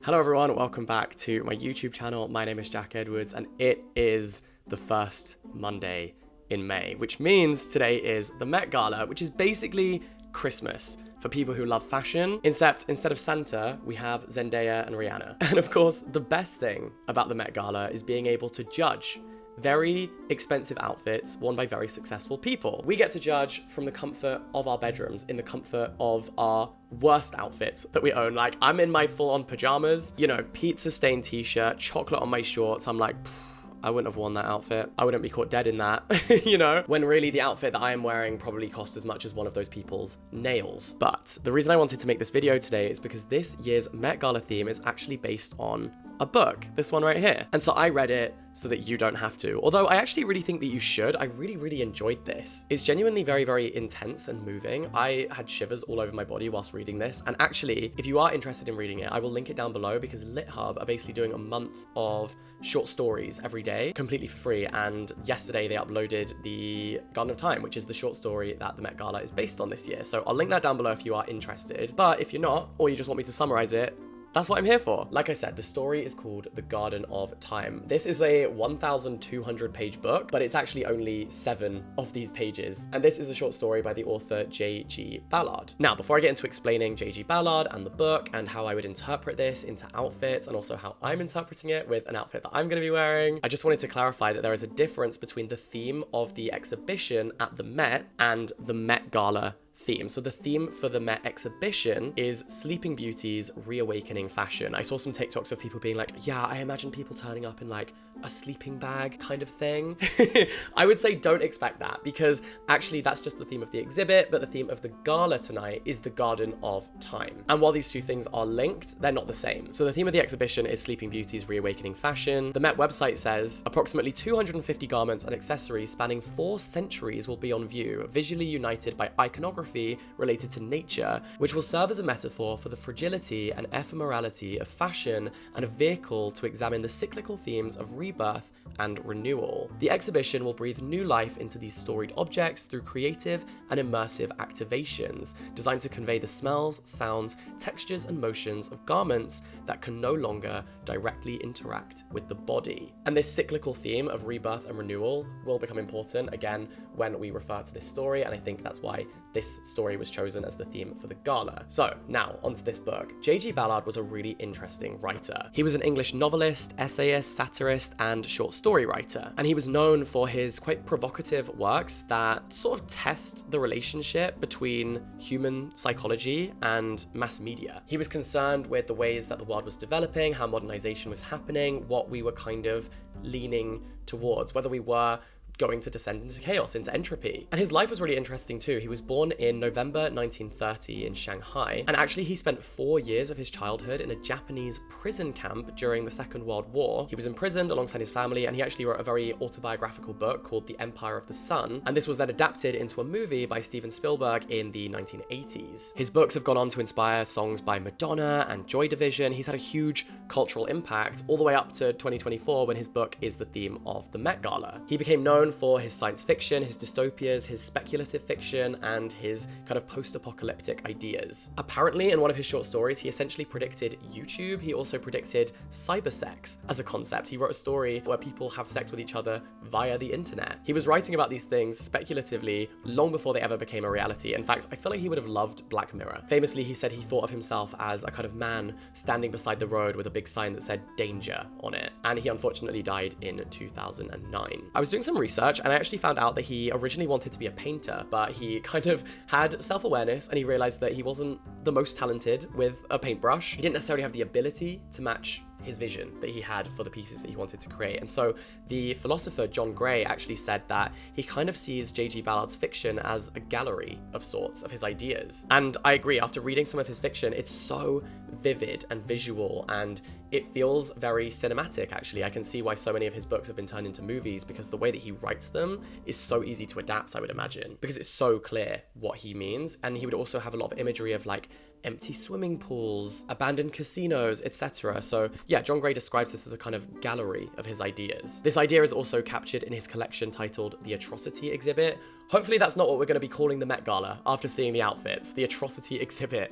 Hello everyone, welcome back to my YouTube channel. My name is Jack Edwards and it is the first Monday in May, which means today is the Met Gala, which is basically Christmas for people who love fashion, except instead of Santa, we have Zendaya and Rihanna. And of course, the best thing about the Met Gala is being able to judge very expensive outfits worn by very successful people. We get to judge from the comfort of our bedrooms, in the comfort of our worst outfits that we own. Like, I'm in my full-on pajamas, you know, pizza-stained t-shirt, chocolate on my shorts. I'm like, I wouldn't have worn that outfit. I wouldn't be caught dead in that, you know? When really the outfit that I am wearing probably cost as much as one of those people's nails. But the reason I wanted to make this video today is because this year's Met Gala theme is actually based on a book, this one right here. And so I read it so that you don't have to. Although I actually really think that you should. I really enjoyed this. It's genuinely very intense and moving. I had shivers all over my body whilst reading this. And actually, if you are interested in reading it, I will link it down below because LitHub are basically doing a month of short stories every day, completely for free. And yesterday they uploaded the Garden of Time, which is the short story that the Met Gala is based on this year. So I'll link that down below if you are interested. But if you're not, or you just want me to summarize it, that's what I'm here for. Like I said, the story is called The Garden of Time. This is a 1,200 page book, but it's actually only 7 of these pages. And this is a short story by the author J.G. Ballard. Now, before I get into explaining J.G. Ballard and the book and how I would interpret this into outfits and also how I'm interpreting it with an outfit that I'm going to be wearing, I just wanted to clarify that there is a difference between the theme of the exhibition at the Met and the Met Gala theme. So the theme for the Met exhibition is Sleeping Beauty's reawakening fashion. I saw some TikToks of people being like, yeah, I imagine people turning up in like a sleeping bag kind of thing. I would say don't expect that, because actually that's just the theme of the exhibit, but the theme of the gala tonight is the Garden of Time. And while these two things are linked, they're not the same. So the theme of the exhibition is Sleeping Beauty's reawakening fashion. The Met website says approximately 250 garments and accessories spanning 4 centuries will be on view, visually united by iconography related to nature, which will serve as a metaphor for the fragility and ephemerality of fashion and a vehicle to examine the cyclical themes of rebirth and renewal. The exhibition will breathe new life into these storied objects through creative and immersive activations designed to convey the smells, sounds, textures, and motions of garments that can no longer directly interact with the body. And this cyclical theme of rebirth and renewal will become important again when we refer to this story, and I think that's why this story was chosen as the theme for the gala. So now onto this book. J.G. Ballard was a really interesting writer. He was an English novelist, essayist, satirist, and short story writer. And he was known for his quite provocative works that sort of test the relationship between human psychology and mass media. He was concerned with the ways that the world was developing, how modernization was happening, what we were kind of leaning towards, whether we were going to descend into chaos, into entropy. And his life was really interesting too. He was born in November 1930 in Shanghai, and actually he spent 4 years of his childhood in a Japanese prison camp during the Second World War. He was imprisoned alongside his family, and he actually wrote a very autobiographical book called The Empire of the Sun, and this was then adapted into a movie by Steven Spielberg in the 1980s. His books have gone on to inspire songs by Madonna and Joy Division. He's had a huge cultural impact all the way up to 2024 when his book is the theme of the Met Gala. He became known for his science fiction, his dystopias, his speculative fiction, and his kind of post-apocalyptic ideas. Apparently, in one of his short stories, he essentially predicted YouTube. He also predicted cybersex as a concept. He wrote a story where people have sex with each other via the internet. He was writing about these things speculatively long before they ever became a reality. In fact, I feel like he would have loved Black Mirror. Famously, he said he thought of himself as a kind of man standing beside the road with a big sign that said danger on it. And he unfortunately died in 2009. I was doing some research and I actually found out that he originally wanted to be a painter, but he kind of had self-awareness and he realized that he wasn't the most talented with a paintbrush. He didn't necessarily have the ability to match his vision that he had for the pieces that he wanted to create. And so the philosopher John Gray actually said that he kind of sees J.G. Ballard's fiction as a gallery of sorts of his ideas. And I agree, after reading some of his fiction, it's so vivid and visual, and it feels very cinematic, actually. I can see why so many of his books have been turned into movies, because the way that he writes them is so easy to adapt, I would imagine, because it's so clear what he means. And he would also have a lot of imagery of like empty swimming pools, abandoned casinos, etc. So yeah, John Gray describes this as a kind of gallery of his ideas. This idea is also captured in his collection titled The Atrocity Exhibit. Hopefully that's not what we're going to be calling the Met Gala after seeing the outfits, the Atrocity Exhibit.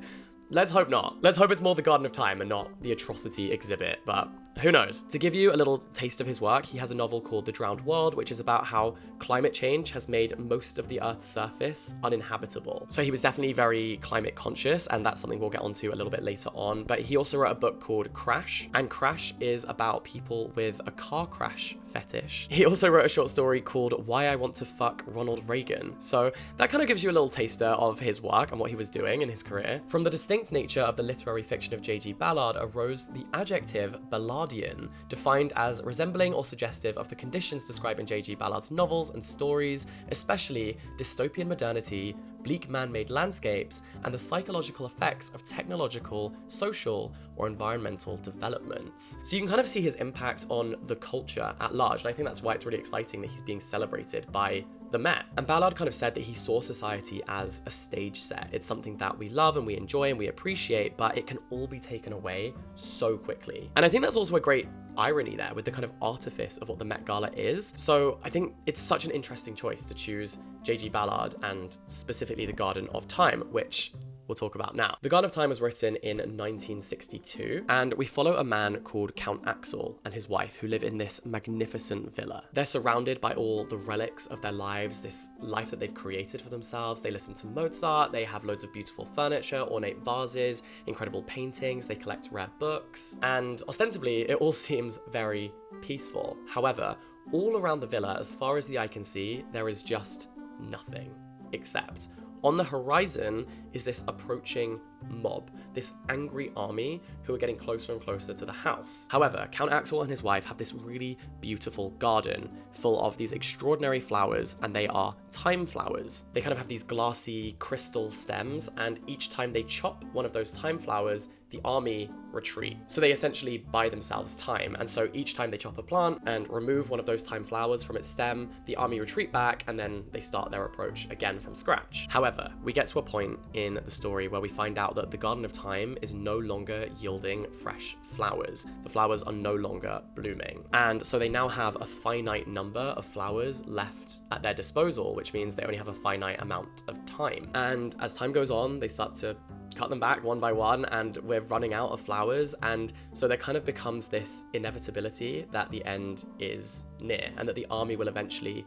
Let's hope not. Let's hope it's more the Garden of Time and not the atrocity exhibit, but who knows? To give you a little taste of his work, he has a novel called The Drowned World, which is about how climate change has made most of the Earth's surface uninhabitable. So he was definitely very climate conscious, and that's something we'll get onto a little bit later on. But he also wrote a book called Crash, and Crash is about people with a car crash fetish. He also wrote a short story called Why I Want to Fuck Ronald Reagan. So that kind of gives you a little taster of his work and what he was doing in his career. From the distinct nature of the literary fiction of J.G. Ballard arose the adjective Ballardian, defined as resembling or suggestive of the conditions described in J.G. Ballard's novels and stories, especially dystopian modernity, bleak man-made landscapes, and the psychological effects of technological, social, or environmental developments. So you can kind of see his impact on the culture at large, and I think that's why it's really exciting that he's being celebrated by the Met. And Ballard kind of said that he saw society as a stage set. It's something that we love and we enjoy and we appreciate, but it can all be taken away so quickly. And I think that's also a great irony there with the kind of artifice of what the Met Gala is. So I think it's such an interesting choice to choose J.G. Ballard and specifically the Garden of Time, which we'll talk about now. The Garden of Time was written in 1962, and we follow a man called Count Axel and his wife who live in this magnificent villa. They're surrounded by all the relics of their lives, this life that they've created for themselves. They listen to Mozart, they have loads of beautiful furniture, ornate vases, incredible paintings, they collect rare books, and ostensibly it all seems very peaceful. However, all around the villa, as far as the eye can see, there is just nothing, except on the horizon is this approaching mob, this angry army who are getting closer and closer to the house. However, Count Axel and his wife have this really beautiful garden full of these extraordinary flowers, and they are time flowers. They kind of have these glassy crystal stems, and each time they chop one of those time flowers, the army retreat. So they essentially buy themselves time, and so each time they chop a plant and remove one of those time flowers from its stem, the army retreat back, and then they start their approach again from scratch. However, we get to a point in the story where we find out that the Garden of Time is no longer yielding fresh flowers. The flowers are no longer blooming, and so they now have a finite number of flowers left at their disposal, which means they only have a finite amount of time. And as time goes on, they start to cut them back one by one, and we're running out of flowers, and so there kind of becomes this inevitability that the end is near and that the army will eventually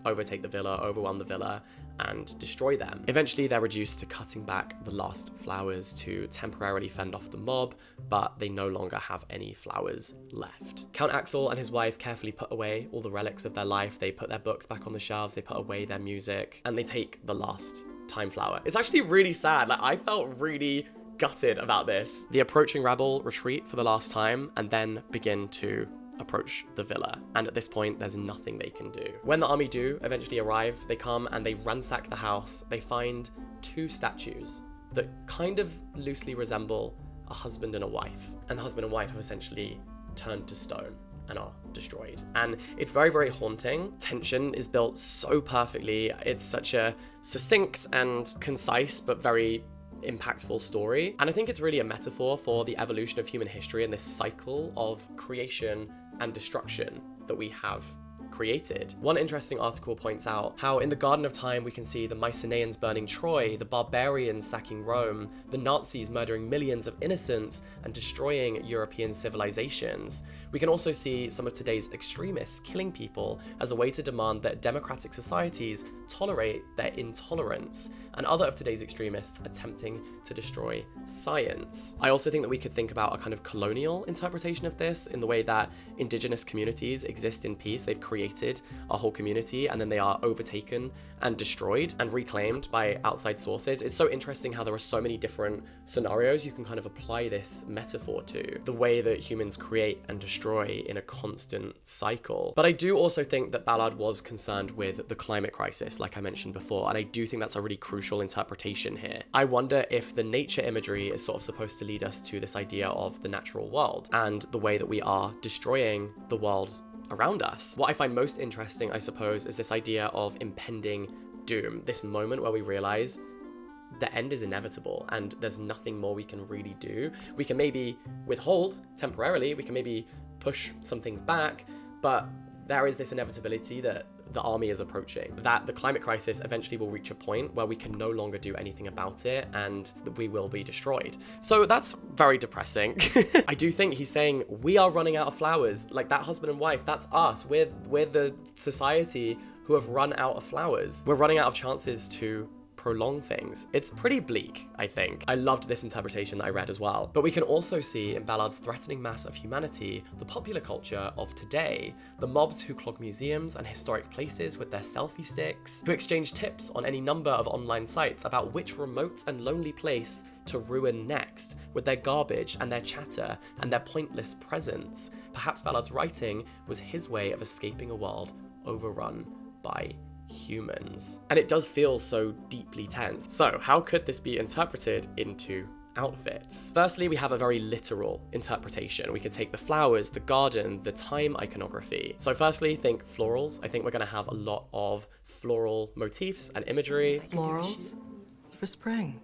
overtake the villa, overwhelm the villa, and destroy them. Eventually they're reduced to cutting back the last flowers to temporarily fend off the mob, but they no longer have any flowers left. Count Axel and his wife carefully put away all the relics of their life. They put their books back on the shelves, they put away their music, and they take the last time flower. It's actually really sad. Like, I felt really gutted about this. The approaching rabble retreat for the last time and then begin to approach the villa, and at this point there's nothing they can do. When the army do eventually arrive, they come and they ransack the house. They find two statues that kind of loosely resemble a husband and a wife, and the husband and wife have essentially turned to stone and are destroyed. And it's very, very haunting. Tension is built so perfectly. It's such a succinct and concise but very impactful story, and I think it's really a metaphor for the evolution of human history and this cycle of creation and destruction that we have created. One interesting article points out how in the Garden of Time we can see the Mycenaeans burning Troy, the barbarians sacking Rome, the Nazis murdering millions of innocents and destroying European civilizations. We can also see some of today's extremists killing people as a way to demand that democratic societies tolerate their intolerance, and other of today's extremists attempting to destroy science. I also think that we could think about a kind of colonial interpretation of this in the way that indigenous communities exist in peace. They've created a whole community and then they are overtaken and destroyed and reclaimed by outside sources. It's so interesting how there are so many different scenarios you can kind of apply this metaphor to, the way that humans create and destroy in a constant cycle. But I do also think that Ballard was concerned with the climate crisis, like I mentioned before, and I do think that's a really crucial interpretation here. I wonder if the nature imagery is sort of supposed to lead us to this idea of the natural world and the way that we are destroying the world around us. What I find most interesting, I suppose, is this idea of impending doom, this moment where we realize the end is inevitable and there's nothing more we can really do. We can maybe withhold temporarily, we can maybe push some things back, but there is this inevitability that the army is approaching, that the climate crisis eventually will reach a point where we can no longer do anything about it and we will be destroyed. So that's very depressing. I do think he's saying we are running out of flowers. Like that husband and wife, that's us. We're the society who have run out of flowers. We're running out of chances to prolong things. It's pretty bleak, I think. I loved this interpretation that I read as well. But we can also see in Ballard's threatening mass of humanity, the popular culture of today, the mobs who clog museums and historic places with their selfie sticks, who exchange tips on any number of online sites about which remote and lonely place to ruin next, with their garbage and their chatter and their pointless presence. Perhaps Ballard's writing was his way of escaping a world overrun by humans. And it does feel so deeply tense. So how could this be interpreted into outfits? Firstly, we have a very literal interpretation. We could take the flowers, the garden, the time iconography. So firstly, think florals. I think we're gonna have a lot of floral motifs and imagery. Florals for spring.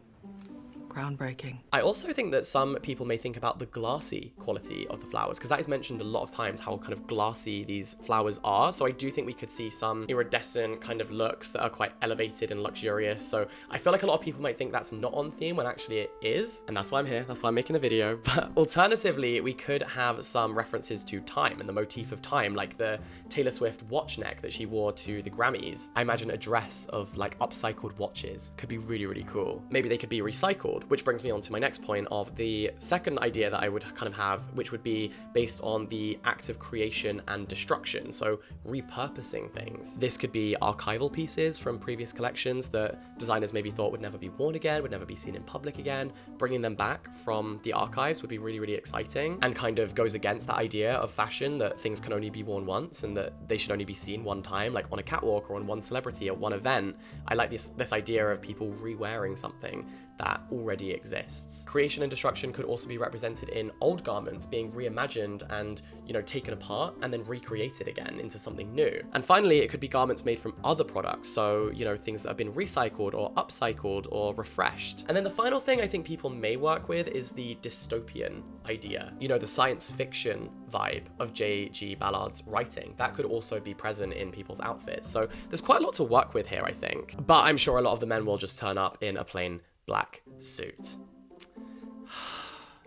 Groundbreaking. I also think that some people may think about the glassy quality of the flowers, because that is mentioned a lot of times, how kind of glassy these flowers are. So I do think we could see some iridescent kind of looks that are quite elevated and luxurious. So I feel like a lot of people might think that's not on theme when actually it is. And that's why I'm here. That's why I'm making the video. But alternatively, we could have some references to time and the motif of time, like the Taylor Swift watch neck that she wore to the Grammys. I imagine a dress of like upcycled watches could be really, really cool. Maybe they could be recycled. Which brings me on to my next point of the second idea that I would kind of have, which would be based on the act of creation and destruction. So repurposing things. This could be archival pieces from previous collections that designers maybe thought would never be worn again, would never be seen in public again. Bringing them back from the archives would be really, really exciting, and kind of goes against that idea of fashion that things can only be worn once and that they should only be seen one time, like on a catwalk or on one celebrity at one event. I like this idea of people re-wearing something that already exists. Creation and destruction could also be represented in old garments being reimagined and, you know, taken apart and then recreated again into something new. And finally, it could be garments made from other products. So, you know, things that have been recycled or upcycled or refreshed. And then the final thing I think people may work with is the dystopian idea. You know, the science fiction vibe of J.G. Ballard's writing. That could also be present in people's outfits. So there's quite a lot to work with here, I think. But I'm sure a lot of the men will just turn up in a plain black suit.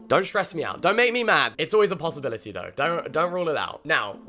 Don't stress me out. Don't make me mad. It's always a possibility though. Don't rule it out. Now,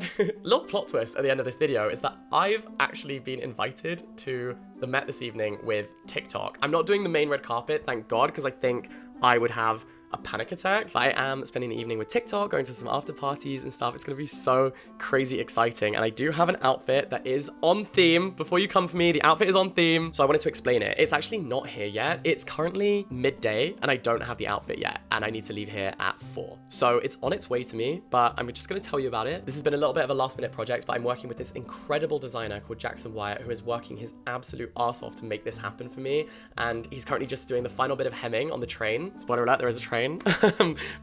little plot twist at the end of this video is that I've actually been invited to the Met this evening with TikTok. I'm not doing the main red carpet, thank God, because I think I would have a panic attack. But I am spending the evening with TikTok, going to some after parties and stuff. It's gonna be so crazy exciting. And I do have an outfit that is on theme. Before you come for me, the outfit is on theme. So I wanted to explain it. It's actually not here yet. It's currently midday and I don't have the outfit yet. And I need to leave here at 4. So it's on its way to me, but I'm just gonna tell you about it. This has been a little bit of a last minute project, but I'm working with this incredible designer called Jaxson Wyatt, who is working his absolute arse off to make this happen for me. And he's currently just doing the final bit of hemming on the train. Spoiler alert, there is a train.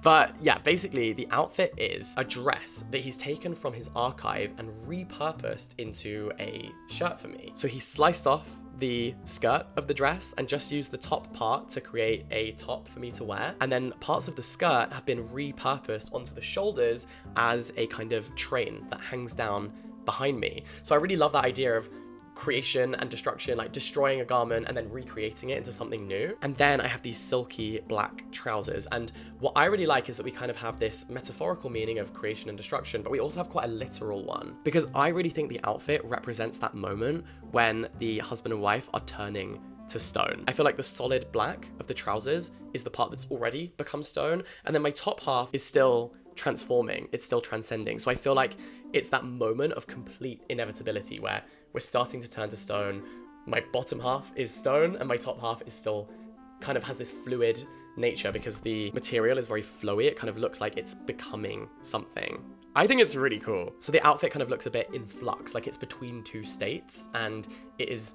But yeah, basically the outfit is a dress that he's taken from his archive and repurposed into a shirt for me. So he sliced off the skirt of the dress and just used the top part to create a top for me to wear. And then parts of the skirt have been repurposed onto the shoulders as a kind of train that hangs down behind me. So I really love that idea of creation and destruction, like destroying a garment and then recreating it into something new. And then I have these silky black trousers. And what I really like is that we kind of have this metaphorical meaning of creation and destruction, but we also have quite a literal one, because I really think the outfit represents that moment when the husband and wife are turning to stone. I feel like the solid black of the trousers is the part that's already become stone. And then my top half is still transforming. It's still transcending. So I feel like it's that moment of complete inevitability where we're starting to turn to stone. My bottom half is stone and my top half is still kind of has this fluid nature because the material is very flowy. It kind of looks like it's becoming something. I think it's really cool. So the outfit kind of looks a bit in flux, like it's between two states and it is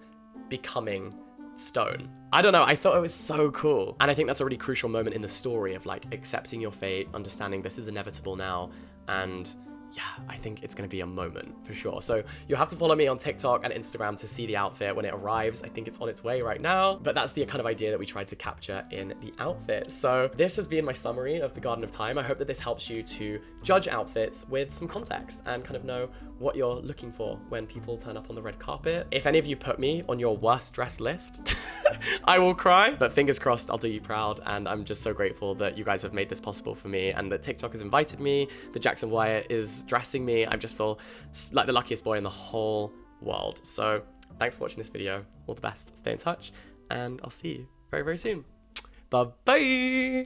becoming stone. I don't know, I thought it was so cool. And I think that's a really crucial moment in the story of like accepting your fate, understanding this is inevitable now, and yeah, I think it's gonna be a moment for sure. So you'll have to follow me on TikTok and Instagram to see the outfit when it arrives. I think it's on its way right now, but that's the kind of idea that we tried to capture in the outfit. So this has been my summary of the Garden of Time. I hope that this helps you to judge outfits with some context and kind of know what you're looking for when people turn up on the red carpet. If any of you put me on your worst dress list, I will cry, but fingers crossed, I'll do you proud. And I'm just so grateful that you guys have made this possible for me, and that TikTok has invited me, that Jaxson Wyatt is dressing me. I just feel like the luckiest boy in the whole world. So thanks for watching this video. All the best. Stay in touch, and I'll see you very, very soon. Bye-bye.